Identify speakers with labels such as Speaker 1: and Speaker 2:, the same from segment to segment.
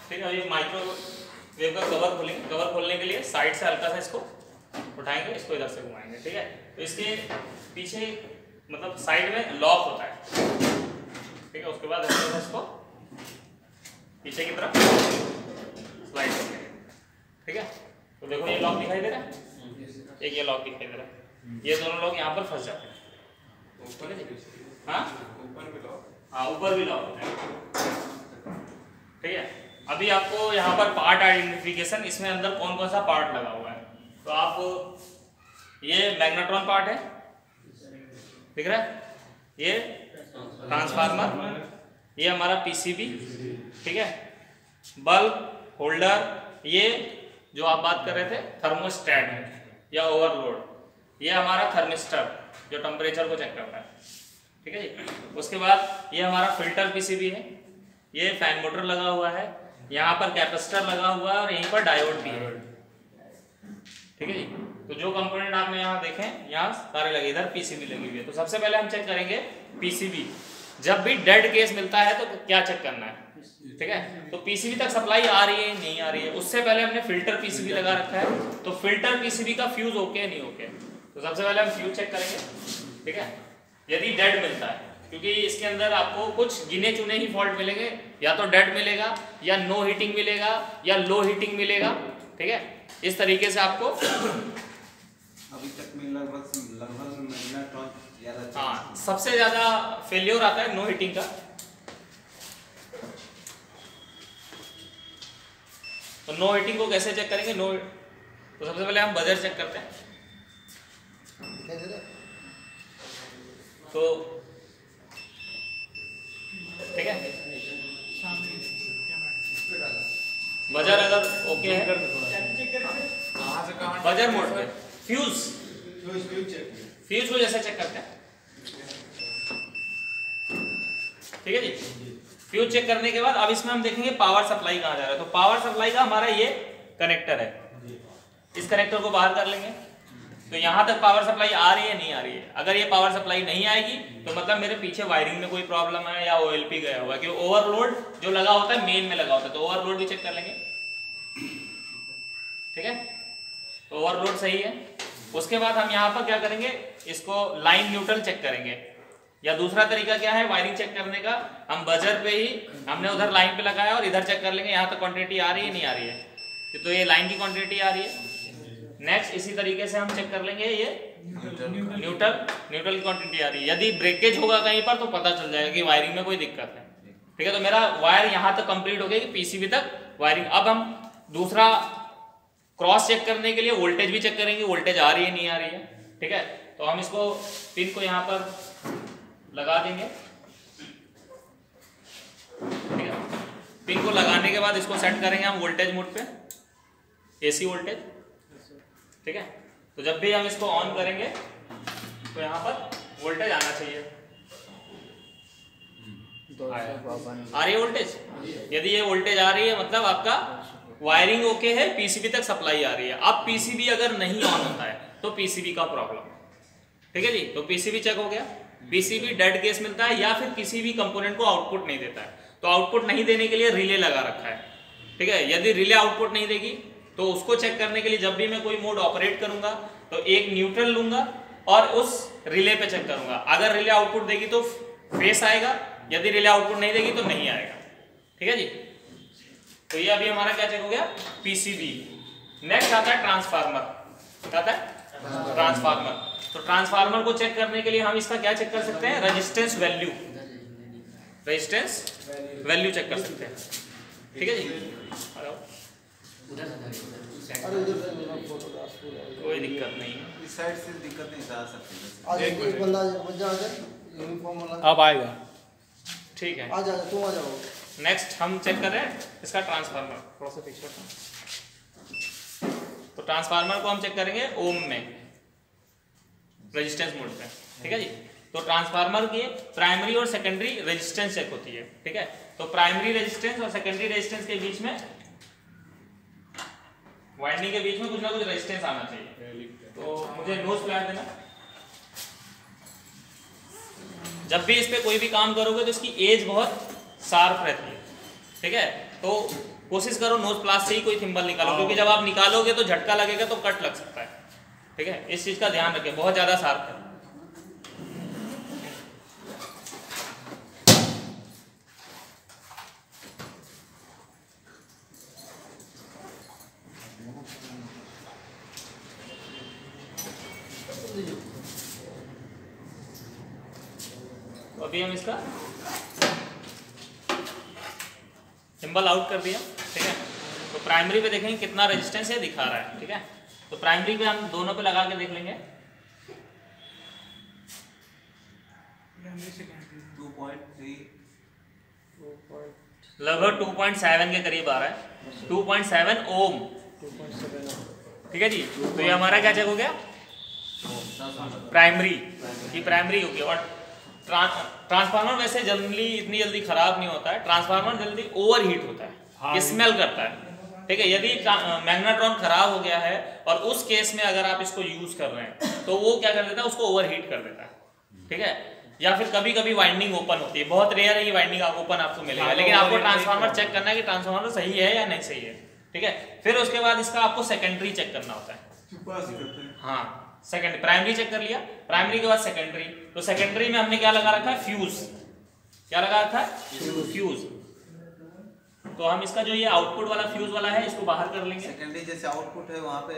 Speaker 1: ठीक है। ये माइक्रोवेव का कवर खोलेंगे। कवर खोलने के लिए साइड से हल्का सा इसको उठाएंगे, इसको इधर से घुमाएंगे। ठीक है। तो इसके पीछे मतलब साइड में लॉक होता है। ठीक है। उसके बाद हल्का सा इसको पीछे की तरफ स्लाइड करेंगे। ठीक है। तो देखो ये लॉक दिखाई दे रहा है, एक ये लॉक दिखाई दे रहा है। ये दोनों लॉक यहाँ पर फंस जाते हैं। हाँ, ऊपर भी लॉक होता है। ठीक है। अभी आपको यहाँ पर पार्ट आइडेंटिफिकेशन, इसमें अंदर कौन कौन सा पार्ट लगा हुआ है। तो आप ये मैग्नेट्रॉन पार्ट है, दिख रहा है, ये ट्रांसफार्मर, ये हमारा पीसीबी। ठीक है। बल्ब होल्डर, ये जो आप बात कर रहे थे थर्मोस्टेट या ओवरलोड, ये हमारा थर्मिस्टर जो टेम्परेचर को चेक करता है। ठीक है जी। उसके बाद ये हमारा फिल्टर पीसीबी है, ये फैन मोटर लगा हुआ है, यहाँ पर कैपेसिटर लगा हुआ है और यहीं पर डायोड भी है। ठीक है जी। तो जो कंपोनेंट आपने यहाँ देखें, यहाँ सारे लगे, इधर पीसीबी लगी हुई है। तो सबसे पहले हम चेक करेंगे पीसीबी। जब भी डेड केस मिलता है तो क्या चेक करना है। ठीक है। तो पीसीबी तक सप्लाई आ रही है नहीं आ रही है, उससे पहले हमने फिल्टर पीसीबी लगा रखा है। तो फिल्टर पीसीबी का फ्यूज ओके है नहीं ओके। तो सबसे पहले हम फ्यूज चेक करेंगे। ठीक है। यदि डेड मिलता है, क्योंकि इसके अंदर आपको कुछ गिने चुने ही फॉल्ट मिलेंगे, या तो डेड मिलेगा, या नो हीटिंग मिलेगा, या लो हीटिंग मिलेगा। ठीक है। इस तरीके से आपको
Speaker 2: अभी तक में लगभग
Speaker 1: हाँ, सबसे ज्यादा फेलियर आता है नो हीटिंग का। तो नो हीटिंग को कैसे चेक करेंगे। तो सबसे पहले हम बजर चेक करते हैं। तो ठीक है, बजर अगर ओके है, बजर मोड पे फ्यूज को जैसे चेक करते हैं। ठीक है जी। फ्यूज चेक करने के बाद अब इसमें हम देखेंगे पावर सप्लाई कहाँ जा रहा है। तो पावर सप्लाई का हमारा ये कनेक्टर है, इस कनेक्टर को बाहर कर लेंगे। तो यहाँ तक पावर सप्लाई आ रही है नहीं आ रही है। अगर ये पावर सप्लाई नहीं आएगी तो मतलब मेरे पीछे वायरिंग में कोई प्रॉब्लम है या ओएलपी गया हुआ है, क्योंकि ओवरलोड जो लगा होता है मेन में लगा होता है। तो ओवरलोड भी चेक कर लेंगे। ठीक है। तो ओवरलोड सही है। उसके बाद हम यहाँ पर क्या करेंगे, इसको लाइन न्यूट्रल चेक करेंगे। या दूसरा तरीका क्या है वायरिंग चेक करने का, हम बजर पे ही हमने उधर लाइन पे लगाया और इधर चेक कर लेंगे यहाँ तक क्वांटिटी आ रही है नहीं आ रही है। तो ये लाइन की क्वांटिटी आ रही है। नेक्स्ट इसी तरीके से हम चेक कर लेंगे ये न्यूट्रल की क्वांटिटी आ रही है। यदि ब्रेकेज होगा कहीं पर तो पता चल जाएगा कि वायरिंग में कोई दिक्कत है। ठीक है। तो मेरा वायर यहाँ तक कंप्लीट हो गया कि पीसीबी तक वायरिंग। अब हम दूसरा क्रॉस चेक करने के लिए वोल्टेज भी चेक करेंगे, वोल्टेज आ रही है नहीं आ रही है। ठीक है। तो हम इसको पिन को यहाँ पर लगा देंगे। ठीक है। पिन को लगाने के बाद इसको सेट करेंगे हम वोल्टेज मोड पे, एसी वोल्टेज। ठीक है। तो जब भी हम इसको ऑन करेंगे तो यहाँ पर वोल्टेज आना चाहिए। आ रही है वोल्टेज। यदि ये वोल्टेज आ रही है मतलब आपका वायरिंग ओके है, पीसीबी तक सप्लाई आ रही है। अब पीसीबी अगर नहीं ऑन होता है तो पीसीबी का प्रॉब्लम। ठीक है जी। तो पीसीबी चेक हो गया। पीसीबी डेड केस मिलता है या फिर किसी भी कंपोनेंट को आउटपुट नहीं देता है। तो आउटपुट नहीं देने के लिए रिले लगा रखा है। ठीक है। यदि रिले आउटपुट नहीं देगी तो उसको चेक करने के लिए जब भी मैं कोई मोड ऑपरेट करूंगा तो एक न्यूट्रल लूंगा और उस रिले पे चेक करूंगा। अगर रिले आउटपुट देगी तो फेस आएगा, यदि रिले आउटपुट नहीं देगी तो नहीं आएगा। ठीक है जी। तो ये अभी हमारा क्या चेक हो गया, पीसीबी। नेक्स्ट आता है ट्रांसफार्मर। क्या आता है, ट्रांसफार्मर। तो ट्रांसफार्मर को चेक करने के लिए हम इसका क्या चेक कर सकते हैं, resistance value. Resistance value check कर सकते हैं। ठीक है जी। कोई दिक्कत नहीं है,
Speaker 2: इस साइड से दिक्कत नहीं आ सकती।
Speaker 1: अब आएगा। ठीक है।
Speaker 3: आ जा तुम आ जाओ।
Speaker 1: नेक्स्ट हम चेक कर रहे हैं इसका ट्रांसफार्मर। थोड़ा सा फिक्स करना। तो ट्रांसफार्मर को हम चेक करेंगे ओम में, रेजिस्टेंस मोड पे। ठीक है जी। तो ट्रांसफार्मर की प्राइमरी और सेकेंडरी रेजिस्टेंस चेक होती है। ठीक है। तो प्राइमरी रेजिस्टेंस और सेकेंडरी रेजिस्टेंस के बीच में, वाइंडिंग के बीच में कुछ ना कुछ रेजिस्टेंस आना चाहिए। तो मुझे नोज प्लाट देना। जब भी इस पे कोई भी काम करोगे तो इसकी एज बहुत शार्प रहती है। ठीक है। तो कोशिश करो नोज प्लास से ही कोई थिम्बल निकालो, क्योंकि जब आप निकालोगे तो झटका लगेगा तो कट लग सकता है। ठीक है, इस चीज का ध्यान रखें, बहुत ज्यादा शार्प है। तो अभी हम इसका सिंबल आउट कर दिया। ठीक है, तो प्राइमरी पे देखेंगे कितना रेजिस्टेंस है दिखा रहा है। ठीक है, तो प्राइमरी पे हम दोनों पे लगा के देख लेंगे।
Speaker 2: 2.3
Speaker 1: लगभग 2.7 के करीब आ रहा है, 2.7 ओम।
Speaker 3: 2.7
Speaker 1: ठीक है जी, तो ये हमारा क्या चेक हो गया, प्राइमरी, ये प्राइमरी हो गया। और ट्रांसफार्मर वैसे जनरली इतनी जल्दी खराब नहीं होता है, ट्रांसफार्मर जल्दी ओवरहीट होता है,
Speaker 3: हाँ,
Speaker 1: स्मेल करता है। ठीक है, यदि मैग्नेट्रॉन खराब हो गया है और उस केस में अगर आप इसको यूज कर रहे हैं तो वो क्या कर देता है, उसको ओवरहीट कर देता है। ठीक है, या फिर कभी कभी वाइंडिंग ओपन होती है, बहुत रेयर है ये वाइंडिंग ओपन आपको मिलेगा, लेकिन आपको ट्रांसफार्मर चेक करना है कि ट्रांसफार्मर सही है या नहीं सही है। ठीक है, फिर उसके बाद इसका आपको सेकेंडरी चेक करना होता है। हाँ, सेकेंडरी, प्राइमरी चेक कर लिया, प्राइमरी के बाद सेकेंडरी। तो सेकेंडरी में हमने क्या लगा रखा है, फ्यूज। क्या लगा रखा है, फ्यूज। तो हम इसका जो ये आउटपुट वाला फ्यूज वाला है इसको बाहर कर लेंगे।
Speaker 2: सेकेंडरी जैसे आउटपुट है वहाँ पे,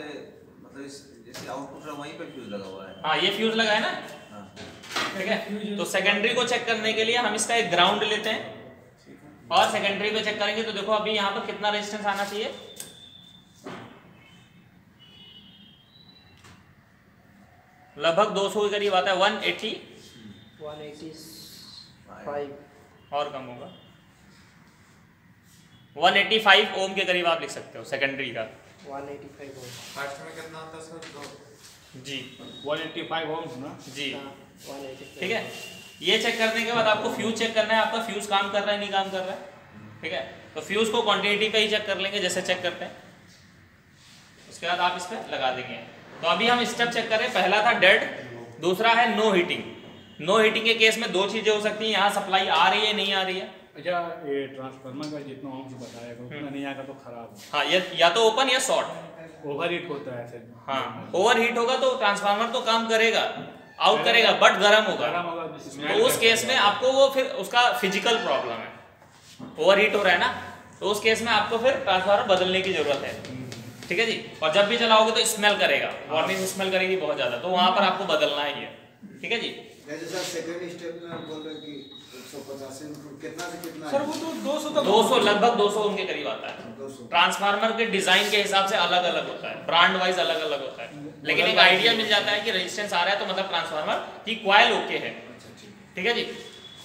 Speaker 2: मतलब जैसे आउटपुट है वहीं पे फ्यूज लगा हुआ है।
Speaker 1: हाँ, ये फ्यूज लगा है ना।
Speaker 2: हाँ।
Speaker 1: ठीक है, तो सेकेंडरी को चेक करने के लिए हम इसका एक ग्राउंड लेते हैं और सेकेंडरी पे चेक करेंगे। तो देखो अभी यहाँ पर कितना रेजिस्टेंस आना चाहिए, लगभग 200 के करीब आता है,
Speaker 3: 185
Speaker 1: और कम होगा, 185 ओम के करीब आप लिख सकते हो सेकेंडरी का।
Speaker 3: 185 ओम।
Speaker 2: फर्स्ट में कितना होता है सर?
Speaker 1: जी
Speaker 3: 185 ओम्स ना
Speaker 1: जी।
Speaker 3: 185।
Speaker 1: ठीक है, ये चेक करने के बाद आपको फ्यूज चेक करना है, आपका फ्यूज काम कर रहा है नहीं काम कर रहा है। ठीक है, तो फ्यूज को क्वांटिटी पे ही चेक कर लेंगे जैसे चेक करते हैं, उसके बाद आप इस पे लगा देंगे। तो अभी हम स्टेप चेक करें, पहला था डेड, दूसरा है नो हीटिंग। नो हीटिंग के केस में दो चीजें हो सकती हैं, यहाँ सप्लाई आ रही है नहीं आ रही है।
Speaker 3: अच्छा, ये ट्रांसफार्मर का जितना ओम्स बताया उतना नहीं आएगा तो खराब है।
Speaker 1: हाँ, या तो ओपन या शॉर्ट।
Speaker 3: ओवरहीट होता है ऐसे।
Speaker 1: हाँ, ओवर हीट होगा तो ट्रांसफार्मर तो काम करेगा, आउट करेगा, बट गर्म होगा। तो उस केस में आपको वो फिर उसका फिजिकल प्रॉब्लम है, ओवर हीट हो रहा है ना, तो उस केस में आपको फिर ट्रांसफार्मर बदलने की जरूरत है। ठीक है जी, और जब भी चलाओगे तो स्मेल करेगा, वार्निंग स्मेल करेगी बहुत ज्यादा, तो वहां पर आपको बदलना ही है। ठीक है जी,
Speaker 4: जैसे सर सेकंड स्टेप में बोल रहे हैं कि 150 कितना से कितना
Speaker 3: सर वो तो 200 तक
Speaker 1: 200 लगभग 200 उनके करीब आता है।
Speaker 4: 200
Speaker 1: ट्रांसफार्मर के डिजाइन के हिसाब से अलग अलग होता है, ब्रांड वाइज अलग अलग होता है, लेकिन एक आइडिया मिल जाता है कि रेजिस्टेंस आ रहा है तो मतलब ट्रांसफार्मर की कॉइल ओके है। ठीक है जी,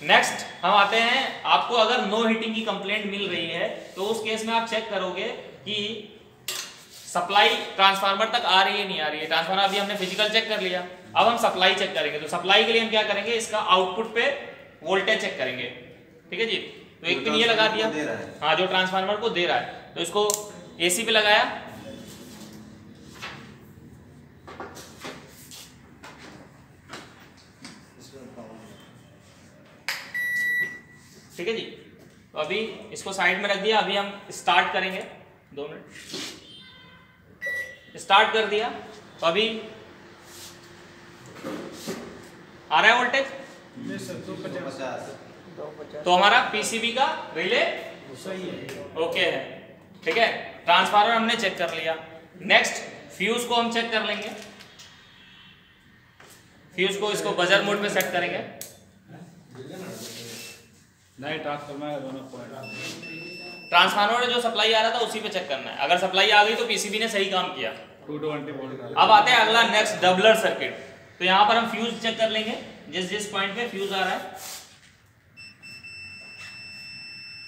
Speaker 1: नेक्स्ट हम आते हैं, आपको अगर नो हीटिंग की कंप्लेंट मिल रही है तो उस केस में आप चेक करोगे कि सप्लाई ट्रांसफार्मर तक आ रही है नहीं आ रही है। ट्रांसफार्मर अभी हमने फिजिकल चेक कर लिया, अब हम सप्लाई चेक करेंगे। तो सप्लाई के लिए हम क्या करेंगे, इसका आउटपुट पे वोल्टेज चेक करेंगे। ठीक है जी, तो एक पिन ये लगा दिया, हाँ, जो ट्रांसफार्मर को दे रहा है, तो इसको एसी पे लगाया। ठीक है जी, तो अभी इसको साइड में रख दिया, अभी हम स्टार्ट करेंगे, 2 मिनट। स्टार्ट कर दिया, तो अभी आ रहा है वोल्टेज,
Speaker 2: 250।
Speaker 1: तो हमारा पीसीबी का रिले
Speaker 3: सही है।
Speaker 1: ओके है। ठीक है, ट्रांसफार्मर हमने चेक कर लिया। नेक्स्ट फ्यूज को हम चेक कर लेंगे, फ्यूज को इसको बजर मोड में सेट करेंगे।
Speaker 3: नहीं, ट्रांसफार्मर दोनों पॉइंट।
Speaker 1: ट्रांसफार्मर में जो सप्लाई आ रहा था उसी पे चेक करना है, अगर सप्लाई आ गई तो पीसीबी ने सही काम किया।
Speaker 3: 220 वोल्ट का।
Speaker 1: अब आते हैं अगला नेक्स्ट डबलर सर्किट। तो यहाँ पर हम फ्यूज चेक कर लेंगे, जिस जिस पॉइंट पे फ्यूज आ रहा है।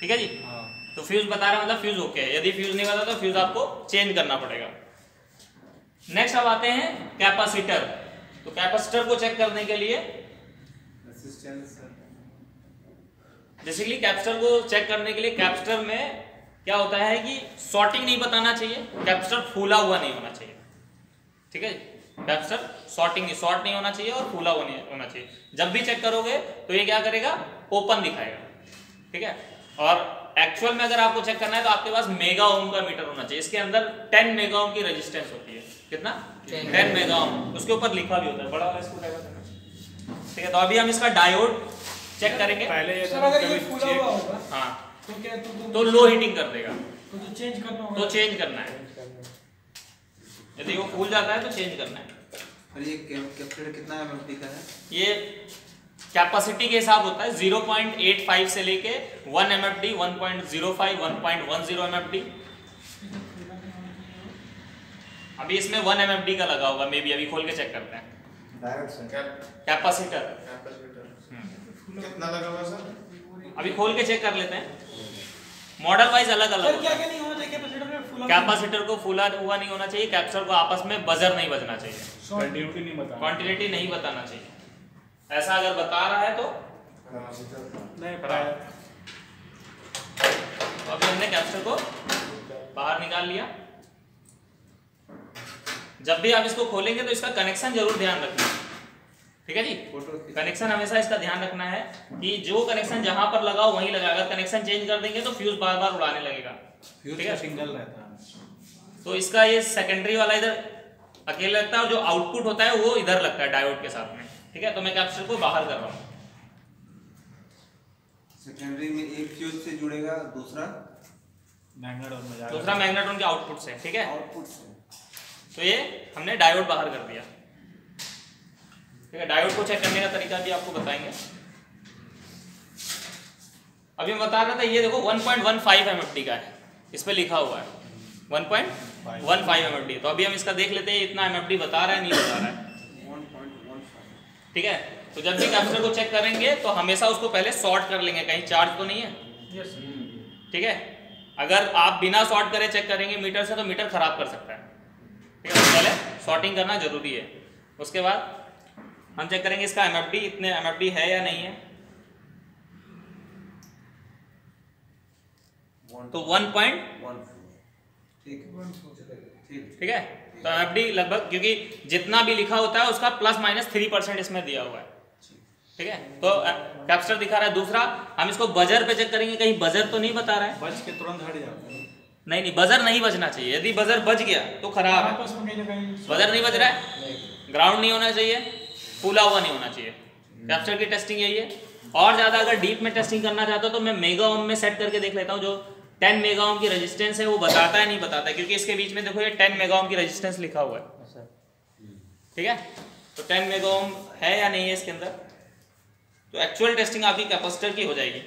Speaker 1: ठीक है जी,
Speaker 3: हाँ।
Speaker 1: तो फ्यूज बता रहा है मतलब फ्यूज ओके है, यदि फ्यूज नहीं बता तो फ्यूज आपको चेंज करना पड़ेगा। नेक्स्ट अब आते हैं कैपेसिटर। तो कैपेसिटर को चेक करने के लिए
Speaker 2: रेजिस्टेंस
Speaker 1: बेसिकली कैपेसिटर को चेक करने के लिए कैपेसिटर में क्या होता है कि शॉर्टिंग नहीं बताना चाहिए, कैपेसिटर फूला हुआ नहीं होना चाहिए। ठीक है, कैपेसिटर शॉर्ट नहीं होना चाहिए और फूला हुआ नहीं होना चाहिए। जब भी चेक करोगे तो ये क्या करेगा, ओपन दिखाएगा। ठीक है, और एक्चुअल में अगर आपको चेक करना है तो आपके पास मेगा ओम का मीटर होना चाहिए। इसके अंदर 10 मेगा ओम की रेजिस्टेंस होती है। कितना? 10 मेगा ओम। उसके ऊपर लिखा भी होता है, बड़ा वाला स्क्रू ड्राइवर। ठीक है, तो अभी हम इसका डायोड चेक करेंगे।
Speaker 3: पहले ये
Speaker 5: सर अगर ये फूला हुआ होगा
Speaker 1: हाँ
Speaker 5: तो क्या
Speaker 1: तो लो हीटिंग कर देगा,
Speaker 5: तो चेंज करना होगा।
Speaker 1: तो चेंज करना है। यदि वो फूल जाता है तो चेंज करना है।
Speaker 2: और ये कैपेसिटर कितना एमएमटी का है?
Speaker 1: ये कैपेसिटी के हिसाब होता है 0.85 से लेके 1 MFD, 1.05, 1.10 MFD। अभी इसमें 1 MFD का लगा होगा, मे बी अभी खोल के चेक करते हैं। कैपेसिटर
Speaker 6: कितना लगा हुआ सर?
Speaker 1: अभी खोल के चेक कर लेते हैं। मॉडल वाइज अलग अलग
Speaker 5: सर
Speaker 1: होता
Speaker 5: क्या
Speaker 1: है।
Speaker 5: क्या नहीं होना चाहिए कैपेसिटर में? फूला
Speaker 1: कैपेसिटर को फूला हुआ नहीं होना चाहिए, कैपेसिटर को आपस में बजर नहीं बजना चाहिए,
Speaker 3: कंटिन्यूटी नहीं बता
Speaker 1: क्वांटिटी नहीं बताना चाहिए। ऐसा अगर बता रहा है तो
Speaker 3: नहीं
Speaker 1: खराब। तो अभी हमने कैपेसिटर को बाहर निकाल लिया। जब भी आप इसको खोलेंगे तो इसका कनेक्शन जरूर ध्यान रखना, ठीक है जी। कनेक्शन हमेशा इसका ध्यान रखना है कि जो कनेक्शन जहां पर लगा वहीं लगा। अगर कनेक्शन चेंज कर देंगे तो फ्यूज बार बार उड़ाने लगेगा, ठीक है।
Speaker 3: सिंगल रहता है।
Speaker 1: तो इसका ये सेकेंडरी वाला इधर अकेले लगता है और जो आउटपुट होता है वो इधर लगता है डायोड के साथ में, ठीक है। तो मैं कैपेसिटर को बाहर कर रहा हूँ।
Speaker 2: सेकेंडरी में एक फ्यूज से जुड़ेगा, दूसरा
Speaker 3: मैग्नेट्रॉन में जाएगा,
Speaker 1: दूसरा मैग्नेट्रॉन के आउटपुट से, ठीक है।
Speaker 2: आउटपुट से।
Speaker 1: तो ये हमने डायोड बाहर कर दिया, ठीक है। डायोड को चेक करने का तरीका भी आपको बताएंगे। अभी मैं बता रहा था, ये देखो 1.15 MFD का है, इस पे लिखा हुआ है 1.15 MFD। तो अभी हम इसका देख लेते हैं इतना MFD बता रहा है नहीं बता रहा है,
Speaker 2: 1.15।
Speaker 1: ठीक है। तो जब भी कैपेसिटर को चेक करेंगे तो हमेशा उसको पहले सॉर्ट कर लेंगे, कहीं चार्ज तो नहीं है, ठीक है। अगर आप बिना सॉर्ट करे चेक करेंगे मीटर से तो मीटर खराब कर सकता है, ठीक है। तो पहले सॉर्टिंग करना जरूरी है। उसके बाद हम चेक करेंगे इसका MFD, इतने MFD है या नहीं है। तो 1.1, ठीक है। तो MFD लगभग, क्योंकि जितना भी लिखा होता है उसका प्लस माइनस 3% इसमें दिया हुआ है, ठीक है। तो कैपेसिटर दिखा रहा है। दूसरा हम इसको बजर पे चेक करेंगे, कहीं बजर तो नहीं बता रहा है।
Speaker 3: बच के तुरंत हट जाता है।
Speaker 1: नहीं, बजर नहीं बजना चाहिए। यदि बजर बज गया तो खराब है।
Speaker 5: आपस में कहीं ना कहीं
Speaker 1: बजर नहीं बज रहा है, ग्राउंड नहीं होना चाहिए, फूला हुआ नहीं होना चाहिए। कैपेसिटर की टेस्टिंग यही है। और ज्यादा अगर डीप में टेस्टिंग करना चाहता हूं तो मैं मेगा ओम में सेट करके देख लेता हूं। जो 10 मेगा ओम की रेजिस्टेंस है वो बताता है नहीं बताता है, क्योंकि इसके बीच में देखो ये 10 मेगा ओम की रेजिस्टेंस लिखा हुआ है, ठीक है। तो 10 मेगा ओम है या नहीं है इसके अंदर। तो एक्चुअल टेस्टिंग आपकी कैपेसिटर की हो जाएगी।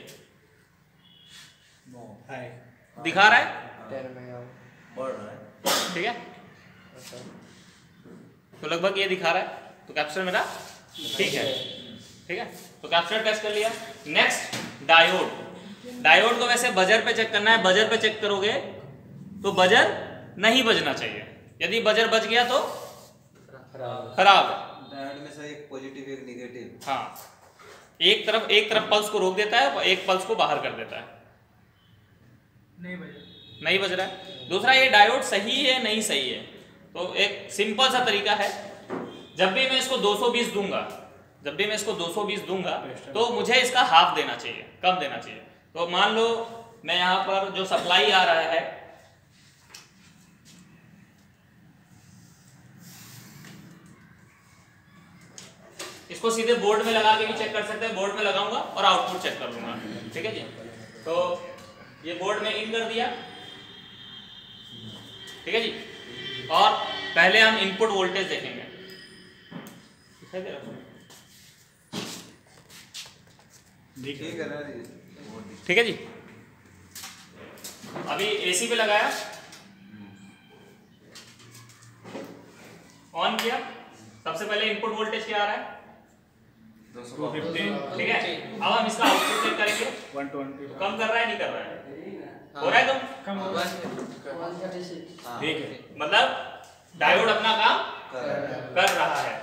Speaker 1: दिखा रहा है,
Speaker 2: बढ़ रहा है,
Speaker 1: ठीक है। तो लगभग ये दिखा रहा है। तो कैपेसिटर मेरा ठीक है, ठीक है। तो कैपेसिटर टेस्ट कर लिया। Next diode. डायोड को वैसे बजर पे चेक करना है। बजर पे चेक करोगे तो बजर नहीं बजना चाहिए। यदि बजर बज गया तो खराब है।
Speaker 2: डायोड में से एक पॉजिटिव एक नेगेटिव।
Speaker 1: हाँ, एक तरफ पल्स को रोक देता है, एक पल्स को बाहर कर देता है। नहीं बज रहा है। दूसरा, ये डायोड सही है नहीं सही है। तो एक सिंपल सा तरीका है, जब भी मैं इसको 220 दूंगा तो मुझे इसका हाफ देना चाहिए, कम देना चाहिए। तो मान लो मैं यहाँ पर जो सप्लाई आ रहा है इसको सीधे बोर्ड में लगा के भी चेक कर सकते हैं। बोर्ड में लगाऊंगा और आउटपुट चेक कर लूंगा, ठीक है जी। तो ये बोर्ड में इन कर दिया, ठीक है जी। और पहले हम इनपुट वोल्टेज देखेंगे,
Speaker 2: ठीक है ना,
Speaker 1: ठीक है जी। अभी एसी पे लगाया, ऑन किया। सबसे पहले इनपुट वोल्टेज क्या आ रहा है
Speaker 3: 250,
Speaker 1: ठीक है। अब हम इसका आउटपुट चेक करेंगे,
Speaker 3: 120।
Speaker 1: कम कर रहा है नहीं कर रहा है, हो रहा है कम
Speaker 3: ठीक है,
Speaker 1: मतलब डायोड अपना काम कर रहा है।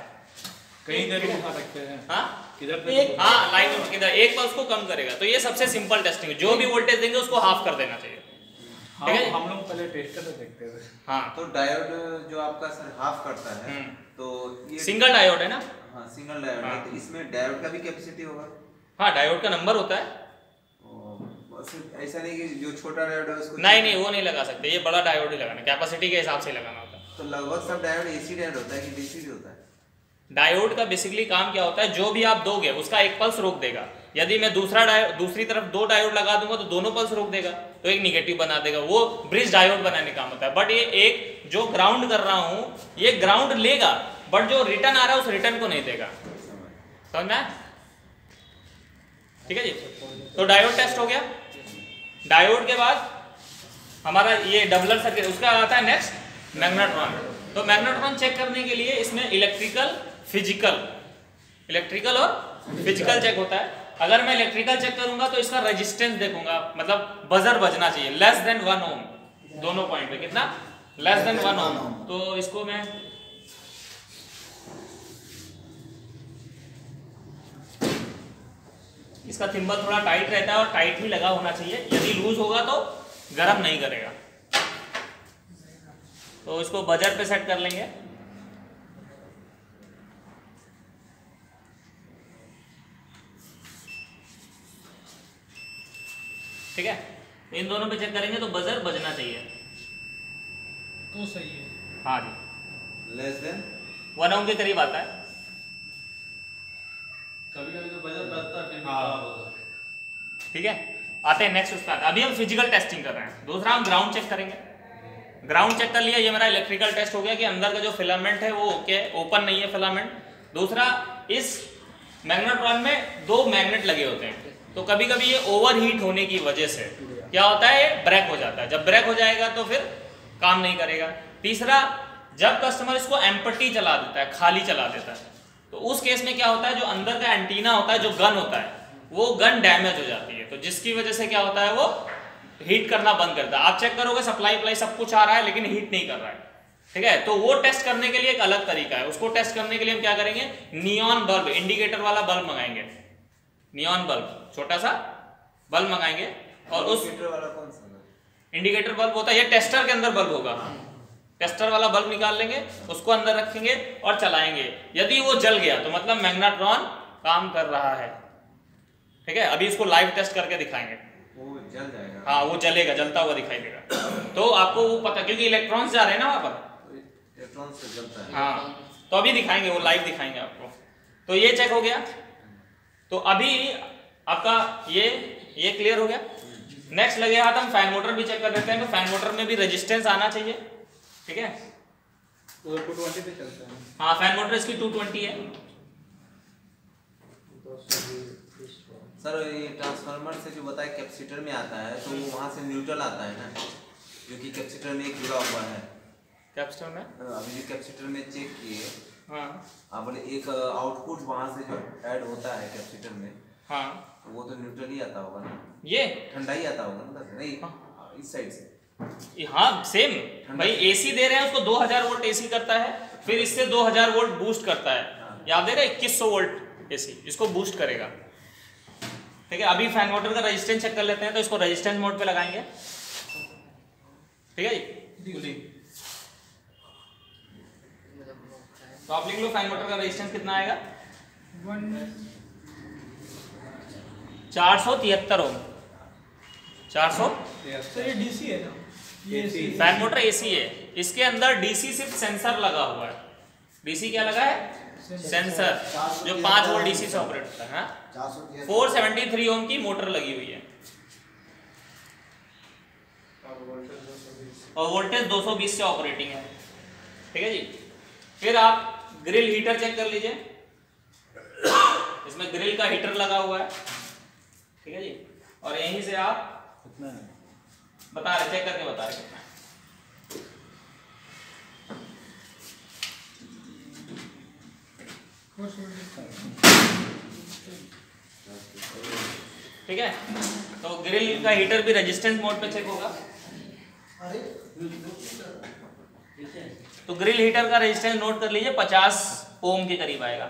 Speaker 3: कहीं देर को उठा सकते हैं।
Speaker 1: हाँ
Speaker 3: किधर
Speaker 1: हाँ, लाइन किधर एक पल्स को कम करेगा। तो ये सबसे सिंपल टेस्टिंग है। जो भी वोल्टेज देंगे उसको हाफ कर देना चाहिए, ठीक है।
Speaker 3: हम लोग पहले टेस्टर से देखते थे।
Speaker 1: हाँ,
Speaker 2: तो डायोड जो आपका सर हाफ करता है, तो ये
Speaker 1: सिंगल डायोड है ना।
Speaker 2: हाँ, सिंगल डायोड है।
Speaker 1: हाँ।
Speaker 2: तो इसमें डायोड का भी कैपेसिटी होगा।
Speaker 1: हाँ, डायोड का नंबर होता है।
Speaker 2: सिर्फ ऐसा नहीं कि जो छोटा डायोड है उसको
Speaker 1: नहीं वो नहीं लगा सकते, ये बड़ा डायोड ही लगाना, कैपेसिटी के हिसाब से लगाना होता है।
Speaker 2: तो लगभग सब डायोड एसी डायोड होता है कि डीसी भी होता है?
Speaker 1: डायोड का बेसिकली काम क्या होता है, जो भी आप दोगे उसका एक पल्स रोक देगा। यदि मैं दूसरी तरफ 2 डायोड लगा दूंगा तो दोनों पल्स रोक देगा, तो एक निगेटिव बना देगा, वो ब्रिज डायोड बनाने का काम होता है। बट ये एक जो ग्राउंड कर रहा हूं ये ग्राउंड लेगा, बट जो रिटर्न आ रहा है उस रिटर्न को नहीं देगा। समझ में? ठीक है जी। तो डायोड टेस्ट हो गया। डायोड के बाद हमारा ये डबलर सर्किट, उसका आता है नेक्स्ट मैग्नेट्रॉन। तो मैग्नेट्रॉन चेक करने के लिए इसमें इलेक्ट्रिकल और फिजिकल चेक होता है। अगर मैं इलेक्ट्रिकल चेक करूंगा तो इसका रेजिस्टेंस देखूंगा, मतलब बजर बजना चाहिए लेस देन 1 ओम, दोनों पॉइंट पे कितना, लेस देन 1 ओम। तो इसको मैं इसका थिम्बल थोड़ा टाइट रहता है और टाइट ही लगा होना चाहिए, यदि लूज होगा तो गर्म नहीं करेगा। तो इसको बजर पे सेट कर लेंगे। ठीक है, इन दोनों पे चेक करेंगे तो बजर बजना चाहिए
Speaker 5: तो सही है।
Speaker 1: हाँ जी,
Speaker 2: लेस देन
Speaker 1: 1 ओम के करीब आता है।
Speaker 7: कभी-कभी तो बजट बजता है, फिर भी
Speaker 1: हाँ।
Speaker 7: खराब होता है।
Speaker 1: ठीक है, आते हैं नेक्स्ट उस पर। अभी हम फिजिकल टेस्टिंग कर रहे हैं। दूसरा हम ग्राउंड चेक करेंगे। ग्राउंड चेक कर लिया, ये मेरा इलेक्ट्रिकल टेस्ट हो गया कि अंदर का जो फिलामेंट है वो ओके, ओपन नहीं है फिलामेंट। दूसरा, इस मैग्नेट्रॉन में 2 मैग्नेट लगे होते हैं, तो कभी कभी ये ओवरहीट होने की वजह से क्या होता है, ये ब्रेक हो जाता है। जब ब्रेक हो जाएगा तो फिर काम नहीं करेगा। तीसरा, जब कस्टमर इसको एम्प्टी चला देता है, खाली चला देता है, तो उस केस में क्या होता है, जो अंदर का एंटीना होता है, जो गन होता है, वो गन डैमेज हो जाती है, तो जिसकी वजह से क्या होता है, वो हीट करना बंद करता है। आप चेक करोगे सप्लाई सब कुछ आ रहा है लेकिन हीट नहीं कर रहा है। ठीक है, तो वो टेस्ट करने के लिए एक अलग तरीका है। उसको टेस्ट करने के लिए हम क्या करेंगे, नियॉन बल्ब, इंडिकेटर वाला बल्ब मंगाएंगे। नियॉन बल्ब, छोटा सा बल्ब मंगाएंगे, और उस
Speaker 2: इंडिकेटर वाला कौन सा है?
Speaker 1: इंडिकेटर बल्ब होता है, ये टेस्टर के अंदर बल्ब होगा। टेस्टर वाला बल्ब निकाल लेंगे, उसको अंदर रखेंगे और चलाएंगे। यदि वो जल गया तो मतलब मैग्नेट्रॉन काम कर रहा है। ठीक है, अभी इसको लाइव टेस्ट करके दिखाएंगे।
Speaker 2: वो जल जाएगा?
Speaker 1: हाँ, वो जलेगा, जलता हुआ दिखाई देगा। तो आपको वो पता, क्योंकि इलेक्ट्रॉन्स जा रहे हैं ना वहां पर।
Speaker 2: इलेक्ट्रॉन से जलता है।
Speaker 1: हाँ, तो अभी दिखाएंगे, वो लाइव दिखाएंगे आपको। तो ये चेक हो गया। तो अभी आपका ये क्लियर हो गया। नेक्स्ट लगे हाथ हम फैन मोटर भी चेक कर लेते हैं। तो फैन मोटर में भी रेजिस्टेंस आना चाहिए। ठीक है,
Speaker 3: वो 220 पे चलता है।
Speaker 1: हाँ, फैन मोटर इसकी 220 है।
Speaker 2: सर ये ट्रांसफार्मर से जो बताया कैपेसिटर में आता है, तो वो वहाँ से न्यूट्रल आता है ना, जो कि कैपेसिटर में एक जुड़ा हुआ है।
Speaker 1: कैपेसिटर में
Speaker 2: अभी जो कैपेसिटर में चेक किए,
Speaker 1: हाँ
Speaker 2: आप बोले एक आउटपुट वहाँ से जो ऐड होता है कैपेसिटर में,
Speaker 1: हाँ,
Speaker 2: तो वो तो न्यूट्रल ही आता होगा ना,
Speaker 1: ये
Speaker 2: ठंडा ही आता होगा ना सर? नहीं, इस साइड से।
Speaker 1: हाँ सेम भाई, एसी दे रहे हैं उसको 2000 वोल्ट एसी करता है, फिर इससे 2000 वोल्ट बूस्ट करता है। याद दे रहे 2100 वोल्ट एसी इसको बूस्ट करेगा। ठीक है, अभी फैन मोटर का रेजिस्टेंस चेक कर लेते हैं। तो इसको रेजिस्टेंस मोड पे लगाएंगे। ठीक है जी, तो आप लिख लो फैन मोटर का रेजिस्टेंस कितना आएगा, 473 ओम। 400
Speaker 5: सर ये डीसी है ना, ये एसी
Speaker 1: फैन मोटर एसी है, इसके अंदर डीसी सिर्फ सेंसर लगा हुआ है। डीसी क्या लगा है, सेंसर, जो 5 वोल्ट डीसी से ऑपरेट होता है। 473 ओम की मोटर लगी हुई है और वोल्टेज 220 से ऑपरेटिंग है। ठीक है जी, फिर आप ग्रिल हीटर चेक कर लीजिए। इसमें ग्रिल का हीटर लगा हुआ है। ठीक है जी, और यहीं से आप
Speaker 3: कितना है?
Speaker 1: बता रहे, चेक करके बता रहे कितना है। ठीक है, तो ग्रिल का हीटर भी रेजिस्टेंस मोड पे चेक होगा। तो ग्रिल हीटर का रेजिस्टेंस नोट कर लीजिए, 50 ओम के करीब आएगा।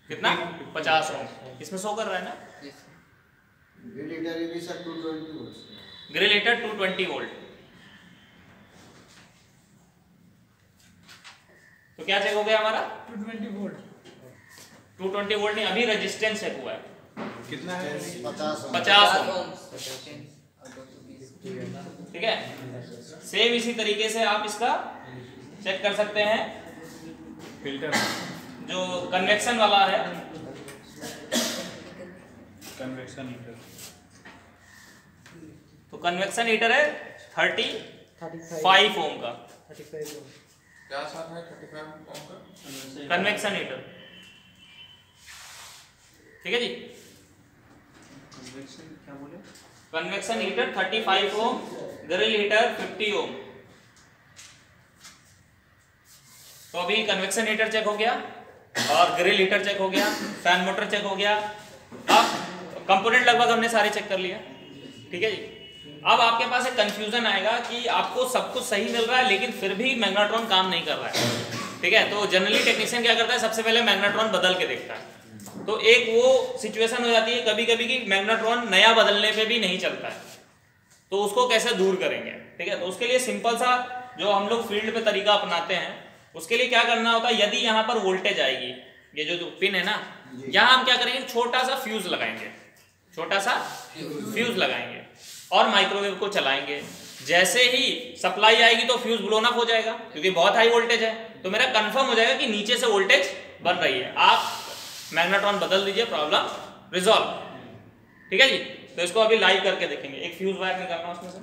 Speaker 1: कितना, 50 ओम। इसमें शो कर रहा है ना,
Speaker 4: ग्रिल हीटर भी sir 220 volt.
Speaker 1: Grill heater 220 volt. तो क्या चेक हो गया हमारा,
Speaker 5: 220 वोल्ट।
Speaker 1: 220 वोल्ट नहीं, अभी रेजिस्टेंस चेक हुआ है।
Speaker 3: कितना है?
Speaker 1: 50 ओम। ठीक है, सेम इसी तरीके से आप इसका चेक कर सकते हैं।
Speaker 3: फिल्टर
Speaker 1: जो कन्वेक्शन वाला है,
Speaker 3: कन्वेक्शन हीटर,
Speaker 1: तो कन्वेक्शन हीटर है 35 ओम का
Speaker 6: क्या सर है 35 ओम का
Speaker 1: कन्वेक्शन हीटर। ठीक है जी,
Speaker 2: कन्वेक्शन क्या बोले?
Speaker 1: कन्वेक्शन हीटर 35 ओम, ग्रिल हीटर 50 ओम। तो अभी कन्वेक्शन हीटर चेक हो गया और ग्रिल हीटर चेक हो गया, फैन मोटर चेक हो गया। अब कंपोनेंट लगभग हमने सारे चेक कर लिया। ठीक है जी, अब आपके पास एक कंफ्यूजन आएगा कि आपको सब कुछ सही मिल रहा है लेकिन फिर भी मैग्नेट्रॉन काम नहीं कर रहा है। ठीक है, तो जनरली टेक्नीशियन क्या करता है, सबसे पहले मैग्नेट्रॉन बदल के देखता है। तो एक वो सिचुएशन हो जाती है कभी कभी कि मैग्नेट्रॉन नया बदलने पे भी नहीं चलता है, तो उसको कैसे दूर करेंगे। ठीक है, तो उसके लिए सिंपल सा जो हम लोग फील्ड पे तरीका अपनाते हैं, उसके लिए क्या करना होता है, यदि यहाँ पर वोल्टेज आएगी, ये जो पिन है ना, यहाँ हम क्या करेंगे, छोटा सा फ्यूज लगाएंगे, छोटा सा फ्यूज लगाएंगे और माइक्रोवेव को चलाएंगे। जैसे ही सप्लाई आएगी तो फ्यूज ब्लोन अप हो जाएगा क्योंकि बहुत हाई वोल्टेज है, तो मेरा कंफर्म हो जाएगा कि नीचे से वोल्टेज बन रही है। आप मैग्नेट्रॉन बदल दीजिए, प्रॉब्लम रिजॉल्व। ठीक है जी, तो इसको अभी लाइव करके देखेंगे। एक फ्यूज वायर निकालना उसमें से।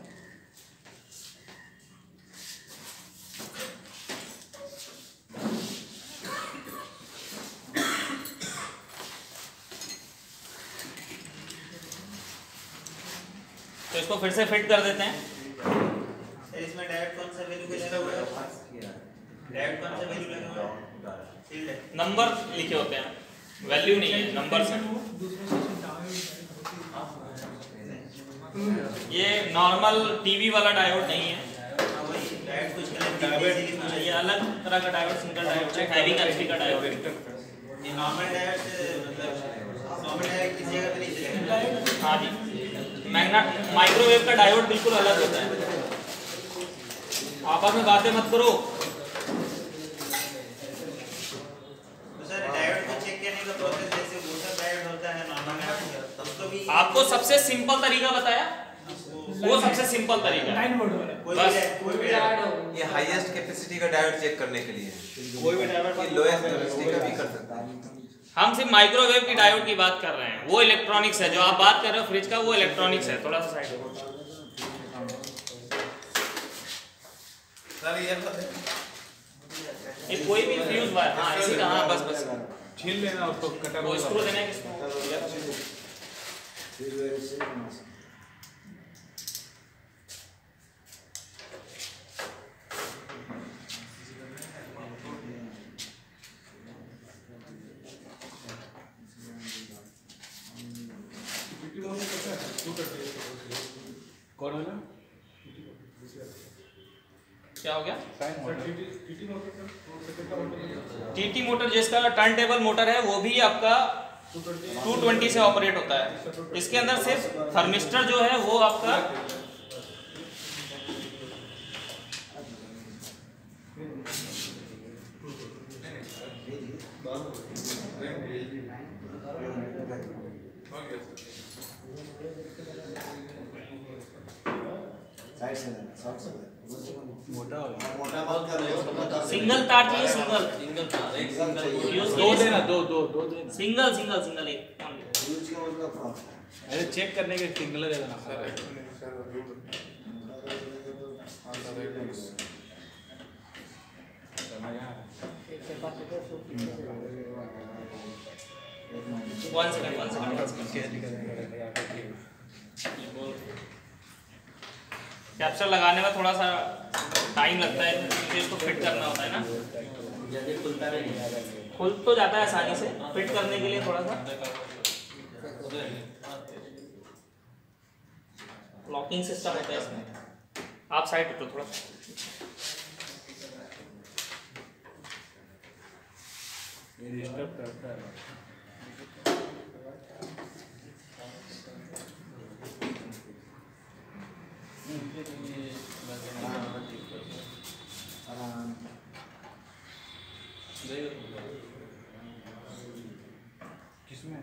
Speaker 1: तो इसको फिर से फिट कर देते हैं।
Speaker 2: इसमें डायोड कौन सा वैल्यू के लगा हुआ है? डायोड कौन सा वैल्यू लगा हुआ है?
Speaker 1: नंबर लिखे होते हैं, वैल्यू नहीं है, नंबर से। ये नॉर्मल टीवी वाला डायोड नहीं है, ये अलग तरह का डायोड, सिंगल डायोड है, हैवी कैपेसिटी का डायोड है।
Speaker 2: ये नॉर्मल डायोड मतलब नॉर्मल डायोड किस जगह पे नहीं चलेगा?
Speaker 1: हाँ जी, माइक्रोवेव का डायोड बिल्कुल अलग होता है। आपस में बातें मत करो।
Speaker 2: तो सर डायोड को चेक करने का प्रोसेस जैसे वोटर डायोड होता है नॉर्मल डायोड, उसको भी
Speaker 1: आपको सबसे सिंपल तरीका बताया, वो सबसे सिंपल तरीका है।
Speaker 5: 9 वोल्ट वाला।
Speaker 2: कोई भी डायोड, ये हाईएस्ट कैपेसिटी का डायोड चेक करने के लिए, कोई भी डायोड की लोएस्ट कैपेसिटी का भी कर सकता है।
Speaker 1: हम सिर्फ माइक्रोवेव की डायोड की बात कर रहे हैं, वो इलेक्ट्रॉनिक्स है। जो आप बात कर रहे हो फ्रिज का, वो इलेक्ट्रॉनिक्स है। थोड़ा सा साइड हो
Speaker 6: सर
Speaker 1: ये कोई भी फ्यूज वायर, हाँ इसी का, हाँ बस बस
Speaker 3: छील लेना उसको, कटर
Speaker 1: वो स्क्रू देना है किसको।
Speaker 3: कौन है ना?
Speaker 1: क्या हो गया?
Speaker 3: टीटी
Speaker 1: टीटी मोटर जिसका टर्न टेबल मोटर है, वो भी आपका 220 से ऑपरेट होता है। इसके अंदर सिर्फ थर्मिस्टर जो है वो आपका
Speaker 3: मोटा हो गया।
Speaker 4: मोटा बात कर रहे हो तो बता दो।
Speaker 1: सिंगल तार चाहिए, सिंगल
Speaker 3: दो देना, दो देना।
Speaker 1: सिंगल सिंगल सिंगल एक।
Speaker 4: यूज का मतलब कौन?
Speaker 3: अरे चेक करने के सिंगल दे देना।
Speaker 1: One second. कैप्चर लगाने में थोड़ा सा टाइम लगता है क्योंकि इसको फिट करना होता है ना, खुल तो जाता है आसानी से, फिट करने के लिए थोड़ा सा लॉकिंग सिस्टम होता है इसमें। आप साइड हटो थोड़ा।
Speaker 3: डिस्टर्ब करता है। किसमें?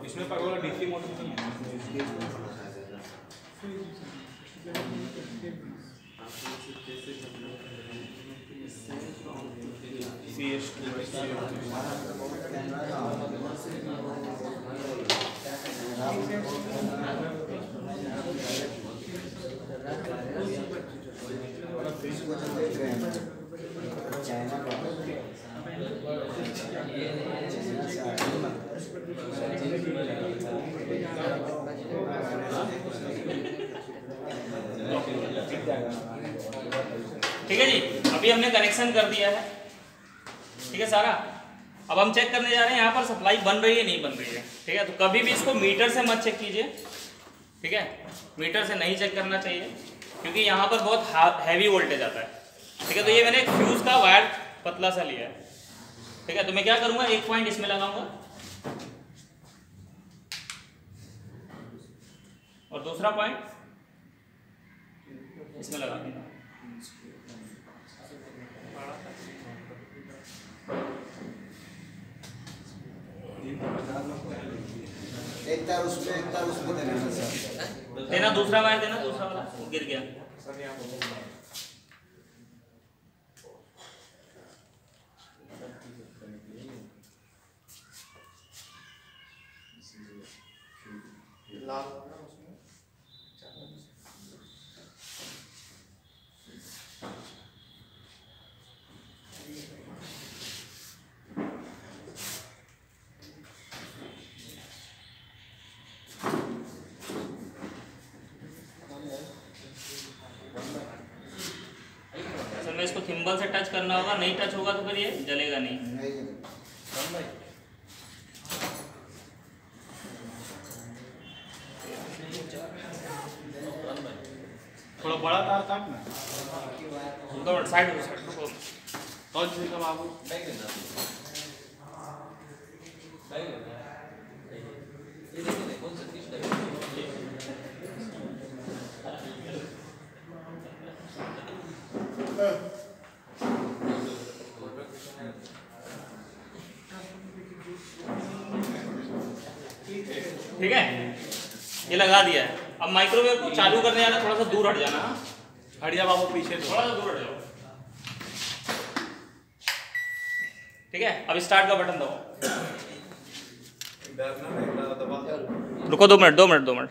Speaker 3: इसमें पर वाला डीसी मोटर नहीं है।
Speaker 1: ठीक है जी, अभी हमने कनेक्शन कर दिया है, ठीक है सारा। अब हम चेक करने जा रहे हैं यहाँ पर सप्लाई बन रही है नहीं बन रही है, ठीक है। तो कभी भी इसको मीटर से मत चेक कीजिए, ठीक है, मीटर से नहीं चेक करना चाहिए क्योंकि यहाँ पर बहुत हैवी वोल्टेज आता है, ठीक है। तो ये मैंने एक फ्यूज का वायर पतला सा लिया है, ठीक है। तो मैं क्या करूँगा, एक पॉइंट इसमें लगाऊंगा और दूसरा पॉइंट इसमें लगा दूंगा।
Speaker 4: एक तार उसमें एक तार उसमें देना सर।
Speaker 1: देना, दूसरा वायर देना, दूसरा वाला वो गिर गया। असल में इसको थिम्बल से टच करना होगा, नहीं टच होगा तो फिर ये जलेगा नहीं।
Speaker 3: थोड़ा बड़ा तार काटना।
Speaker 1: दो मिनट साइड रुको।
Speaker 3: कौन सी का बाबू?
Speaker 1: ठीक है, ये लगा दिया है। अब माइक्रोवेव को चालू करने जाना, थोड़ा सा दूर हट जाना।
Speaker 3: हट जा बाबू, पीछे
Speaker 1: थोड़ा सा दूर हट जाओ, ठीक है। अब स्टार्ट का बटन दबाओ। रुको 2 मिनट 2 मिनट 2 मिनट।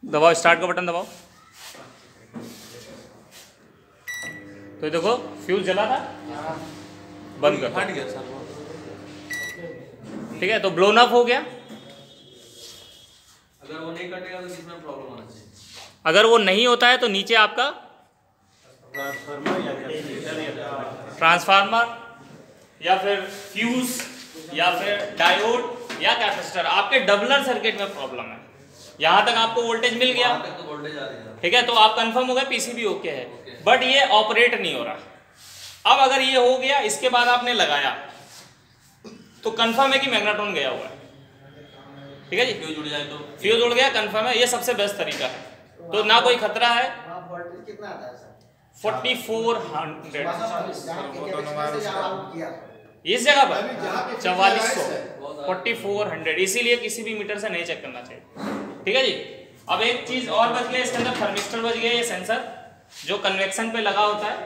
Speaker 1: दबाओ, स्टार्ट का बटन दबाओ। तो देखो फ्यूज जला था, बंद कर,
Speaker 6: हट गया सर।
Speaker 1: ठीक है। तो ब्लोन अप हो गया।
Speaker 7: अगर वो नहीं कटेगा तो किसमें प्रॉब्लम होना चाहिए?
Speaker 1: अगर वो नहीं होता है तो नीचे आपका ट्रांसफार्मर या फिर फ्यूज या फिर डायोड या कैपेसिटर, आपके डबलर सर्किट में प्रॉब्लम है। यहाँ तक आपको वोल्टेज मिल गया,
Speaker 7: वहाँ तक तो वोल्टेज आ रही है,
Speaker 1: ठीक है। तो आप कंफर्म हो गए पीसीबी ओके है, बट ये ऑपरेट नहीं हो रहा। अब अगर ये हो गया, इसके बाद आपने लगाया तो कंफर्म है कि मैग्नेट्रॉन गया हुआ है, ठीक है जी।
Speaker 7: फ्यूज जुड़ जाए तो
Speaker 1: फ्यूज उड़ गया, कंफर्म है, ये सबसे बेस्ट तरीका है। तो ना कोई खतरा है।
Speaker 4: वहाँ वोल्टेज कितना आता है सर?
Speaker 1: 4400
Speaker 4: किया
Speaker 1: इस जगह पर 4400 4400, इसीलिए किसी भी मीटर से नहीं चेक करना चाहिए, ठीक है जी। अब एक चीज और बच गया, इसके अंदर थर्मिस्टर बच गया, ये सेंसर जो कन्वेक्शन पे लगा होता है,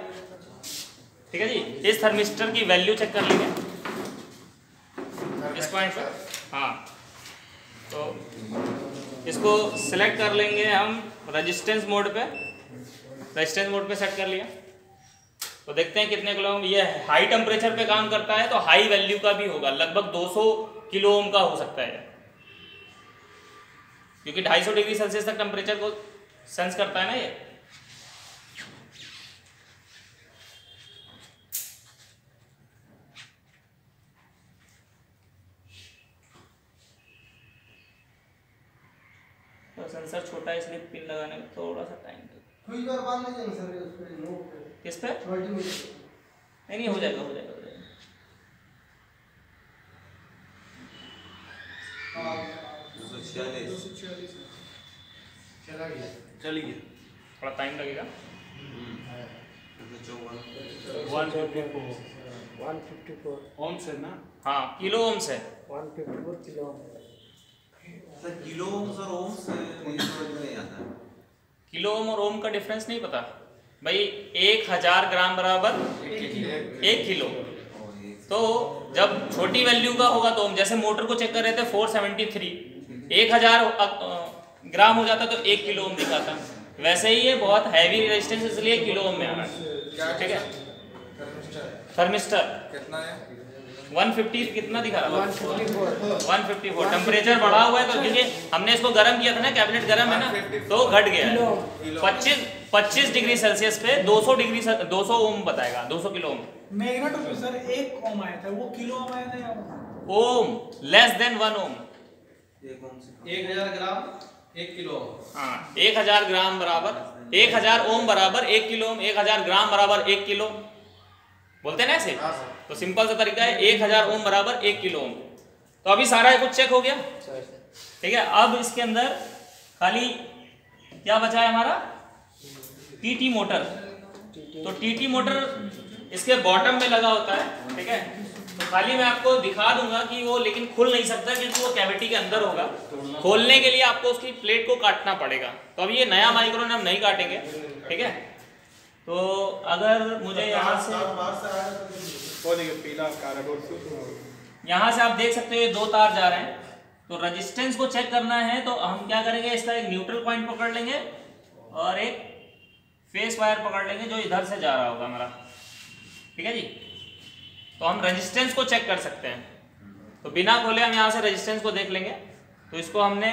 Speaker 1: ठीक है जी। इस थर्मिस्टर की वैल्यू चेक कर लेंगे इस पॉइंट पर। हाँ, तो इसको सिलेक्ट कर लेंगे हम रेजिस्टेंस मोड पे। रेजिस्टेंस मोड पे सेट कर लिया, तो देखते हैं कितने किलो ओम। ये हाई टेम्परेचर पे काम करता है तो हाई वैल्यू का भी होगा, लगभग 200 किलो ओम का हो सकता है, क्योंकि 250 डिग्री सेल्सियस तक टेम्परेचर को सेंस करता है ना ये। तो सेंसर छोटा है इसलिए पिन लगाने में थोड़ा सा टाइम लगेगा।
Speaker 4: फ्यूज और बांध लीजिए सर उस पे नोक पे
Speaker 1: किस पे?
Speaker 4: मल्टीमीटर।
Speaker 1: नहीं हो जाएगा हो जाएगा हो जाएगा।
Speaker 7: चलिए
Speaker 1: थोड़ा टाइम लगेगा।
Speaker 3: 154 ओम से ना।
Speaker 1: हाँ किलो ओम से।
Speaker 5: 154 kilo ohm.
Speaker 2: Sir kilo ohms और ओम्स ये समझ में नहीं आता है।
Speaker 1: किलो ओम और ओम का डिफरेंस नहीं पता भाई। 1000 ग्राम बराबर 1 किलो। तो जब छोटी वैल्यू का होगा तो जैसे मोटर को चेक कर रहे थे 473, 1000 ग्राम हो जाता तो 1 किलो ओम दिखाता। वैसे ही ये बहुत हैवी रेजिस्टेंस इसलिए किलो ओम में आ रहा है। ठीक है। थर्मिस्टर
Speaker 6: कितना है?
Speaker 1: 150 कितना दिखा रहा है? 154। टेम्परेचर बढ़ा हुआ है तो क्योंकि हमने इसको गर्म किया था ना, कैबिनेट गर्म है ना, तो घट गया है। 25 डिग्री सेल्सियस पे 200 ओम बताएगा, 200 किलो ओम।
Speaker 5: मैग्नेट में सर 1 ओम आया था, वो किलो ओम आया था या
Speaker 1: ओम लेस देन 1 ओम।
Speaker 7: 1000 ग्राम 1 किलो।
Speaker 1: हाँ 1000 ग्राम बराबर 1000 ओम बराबर 1 किलो ओम। 1000 ग्राम बराबर 1 किलो बोलते हैं ना ऐसे। तो सिंपल सा तरीका है 1000 ओम बराबर 1 किलो ओम। तो अभी सारा कुछ चेक हो गया। ठीक है। अब इसके अंदर खाली क्या बचा है हमारा? TT motor. तो टीटी मोटर इसके बॉटम में लगा होता है। ठीक है। तो खाली मैं आपको दिखा दूंगा कि वो लेकिन खुल नहीं सकता क्योंकि वो कैविटी के अंदर होगा। खोलने के लिए आपको उसकी प्लेट को काटना पड़ेगा। तो अब ये नया माइक्रोन हम नहीं काटेंगे। ठीक है। तो अगर मुझे यहाँ से
Speaker 3: पीला काला
Speaker 1: यहाँ से आप देख सकते हो ये 2 तार जा रहे हैं। तो रेजिस्टेंस को चेक करना है तो हम क्या करेंगे, इसका एक न्यूट्रल पॉइंट पकड़ लेंगे और एक फेस वायर पकड़ लेंगे जो इधर से जा रहा होगा हमारा। ठीक है जी। तो हम रेजिस्टेंस को चेक कर सकते हैं। तो बिना खोले हम यहाँ से रेजिस्टेंस को देख लेंगे। तो इसको हमने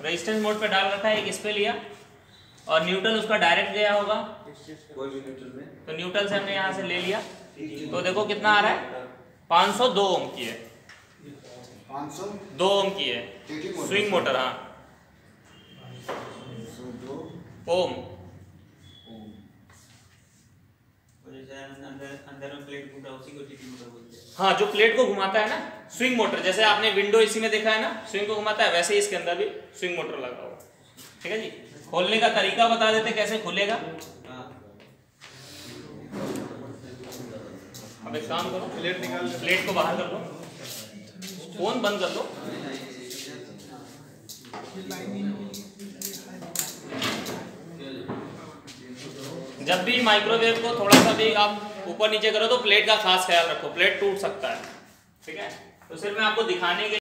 Speaker 1: रेजिस्टेंस मोड पे डाल रखा है, एक इस पे लिया और न्यूट्रल उसका डायरेक्ट गया होगा।
Speaker 2: कोई भी न्यूट्रल में
Speaker 1: तो न्यूट्रल से हमने यहाँ से ले लिया। तो देखो कितना आ रहा है, 502 ओम की है। 502 ओम की है स्विंग मोटर। हाँ ओम। हाँ जो प्लेट को घुमाता है ना स्विंग मोटर, जैसे आपने विंडो इसी में देखा है ना, स्विंग को घुमाता है, वैसे ही इसके अंदर भी स्विंग मोटर लगा हुआ। ठीक है जी। खोलने का तरीका बता देते कैसे खुलेगा। अब एक काम करो, प्लेट निकाल, प्लेट को बाहर कर लो, फोन बंद कर लो। जब भी माइक्रोवेव को थोड़ा सा भी आप ऊपर नीचे करो तो प्लेट का खास ख्याल रखो, प्लेट टूट सकता है। ठीक है। तो सिर्फ मैं आपको दिखाने के